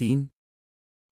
3،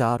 4،